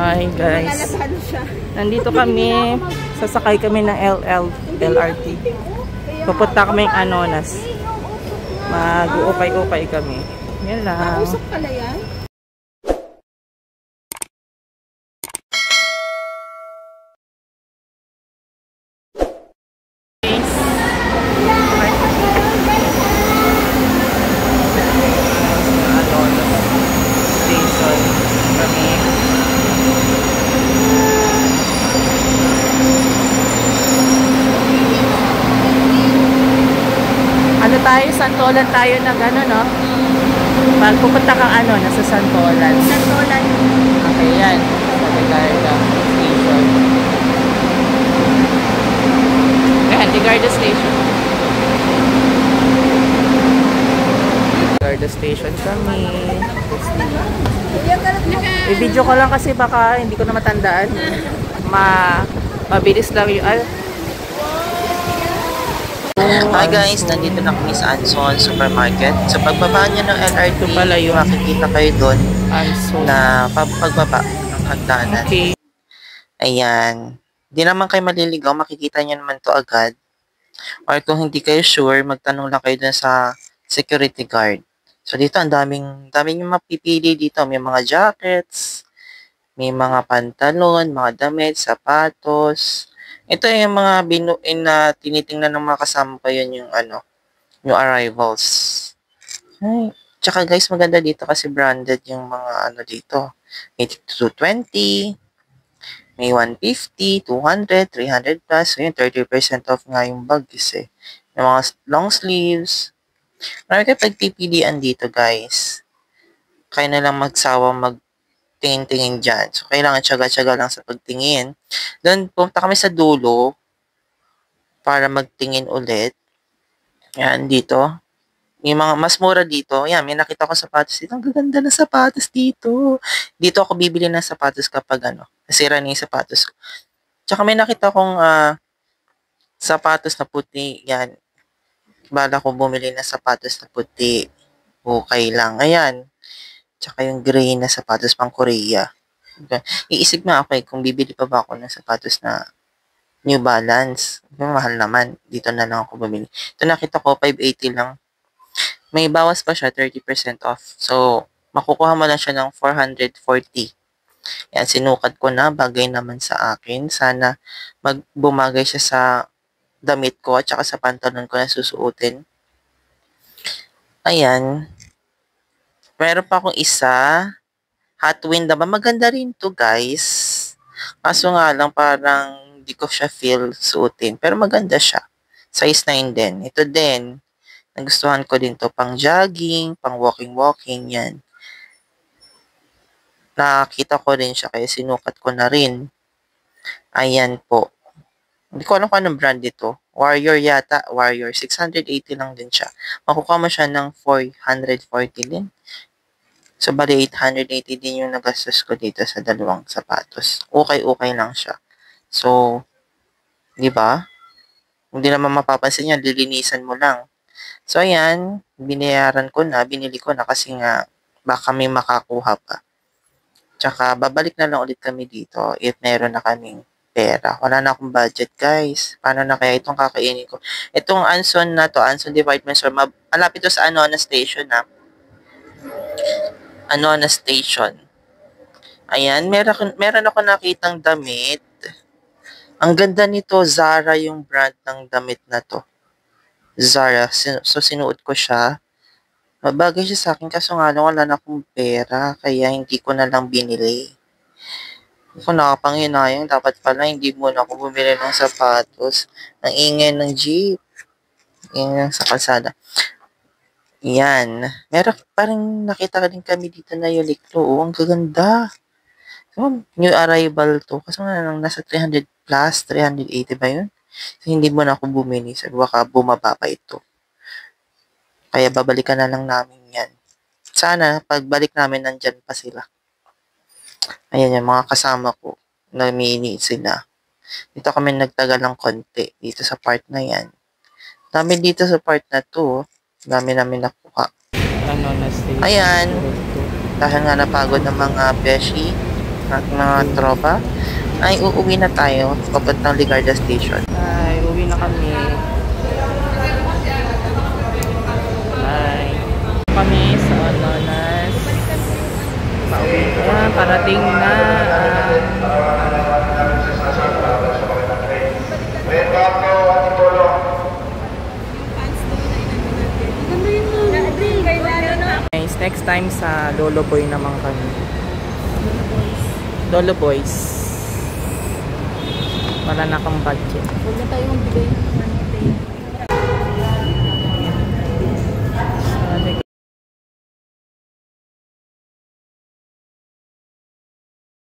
Hi guys. Nandito kami. Sasakay kami ng LRT. Pupunta kami ng Anonas. Mag-uupay-upay kami. Yan lang. Usap pala yan? Ano tayo, Santolan tayo na gano'n, no? Pag pupunta kang nasa Santolan. Santolan. Okay, yan. Sabi tayo na station. Ayan, Ligarda Station. Ligarda Station kami. I-video ko lang kasi baka hindi ko na matandaan. Mabilis lang yung... Hi guys, nandito na kami sa Anson Supermarket. So pagbaba nyo ng LRT, pala yun. makikita kayo doon Anson. na pagbaba ng hagdanan. Okay. Ayan. Di naman kayo maliligaw, makikita nyo naman to agad. Or kung hindi kayo sure, magtanong lang kayo dun sa security guard. So dito, ang daming yung mapipili dito. May mga jackets, may mga pantalon, mga damit, sapatos. Ito yung mga binuin na tinitingnan ng mga kasama ko, yun yung yung arrivals. Ay, tsaka guys, maganda dito kasi branded yung mga dito. May 220, may 150, 200, 300 plus. So yun, 30% off nga yung bags eh. Yung mga long sleeves. Marami kayo pagpipilian dito guys. Kaya na lang magsawang tingin-tingin dyan. So, kailangan tsaga-tsaga lang sa pagtingin. Then, pumunta kami sa dulo para magtingin ulit. Yan, dito. May mga mas mura dito. Yan, may nakita ko sapatos dito. Ang gaganda na sapatos dito. Dito ako bibili ng sapatos kapag nasira na yung sapatos ko. Tsaka may nakita kong sapatos na puti. Yan. Bala ko bumili ng sapatos na puti. Okay lang. Ayan. Tsaka yung gray na sapatos pang Korea. Iisip nga ako kung bibili pa ba ako ng sapatos na New Balance. Mahal naman. Dito na lang ako bumili. Ito nakita ko, 580 lang. May bawas pa siya, 30% off. So, makukuha mo lang siya ng 440. Yan, sinukat ko na. Bagay naman sa akin. Sana bumagay siya sa damit ko at saka sa pantalon ko na susuotin. Ayan. Meron pa akong isa. Hot Wind naman. Maganda rin to guys. Kaso nga lang parang hindi ko siya feel suotin. Pero maganda siya. Size 9 din. Ito din. Nagustuhan ko din to. Pang jogging, pang walking. Yan. Nakita ko rin siya kaya sinukat ko na rin. Ayan po. Hindi ko alam kung anong brand ito. Warrior yata. Warrior. 680 lang din siya. Makukuha mo siya ng 440 din. So, bali 880 din yung nagastos ko dito sa dalawang sapatos. Okay lang siya. So, di ba? Hindi naman mapapansin yan, lilinisan mo lang. So, ayan, binayaran ko na, binili ko na kasi nga, baka may makakuha pa. Tsaka, babalik na lang ulit kami dito if meron na kaming pera. Wala na akong budget, guys. Paano na kaya itong kakainin ko? Itong Anson na to, Anson Department Store, malapit to sa na station na. Na station. Ayan, meron ako nakitang damit. Ang ganda nito, Zara yung brand ng damit na to. Zara. So, sinuot ko siya. Mabagay siya sa akin kaso nga lang wala na akong pera. Kaya hindi ko na lang binili. Kung nakapanghinayang, dapat pala hindi muna ako bumili ng sapatos. Ang ingay ng jeep. Ingay sa kalsada. Yan. Meron parang nakita ka din kami dito na Uniqlo. Oh, ang gaganda. So, new arrival to. Kasi nga nasa 300 plus, 380 ba yun? So, hindi mo na ako bumili. Sabi baka bumaba pa ito. Kaya babalikan na lang namin yan. Sana, pagbalik namin, nandyan pa sila. Ayan yung mga kasama ko. Namini sila. Dito kami nagtagal ng konti. Dito sa part na yan. Dami dito sa part na to. Dami namin nakuha. Anonas Station. Ayan. Dahil nga napagod ng mga beshi, ating mga tropa, ay uuwi na tayo papuntang Ligarda Station. Ay, uwi na kami. Bye. Kami sa Olonas. Pauwi. Ayan, parating na. Guys, next time sa Lolo Boy naman kami. Lolo Boys. Wala na kang budget. Huwag na tayong bigay ng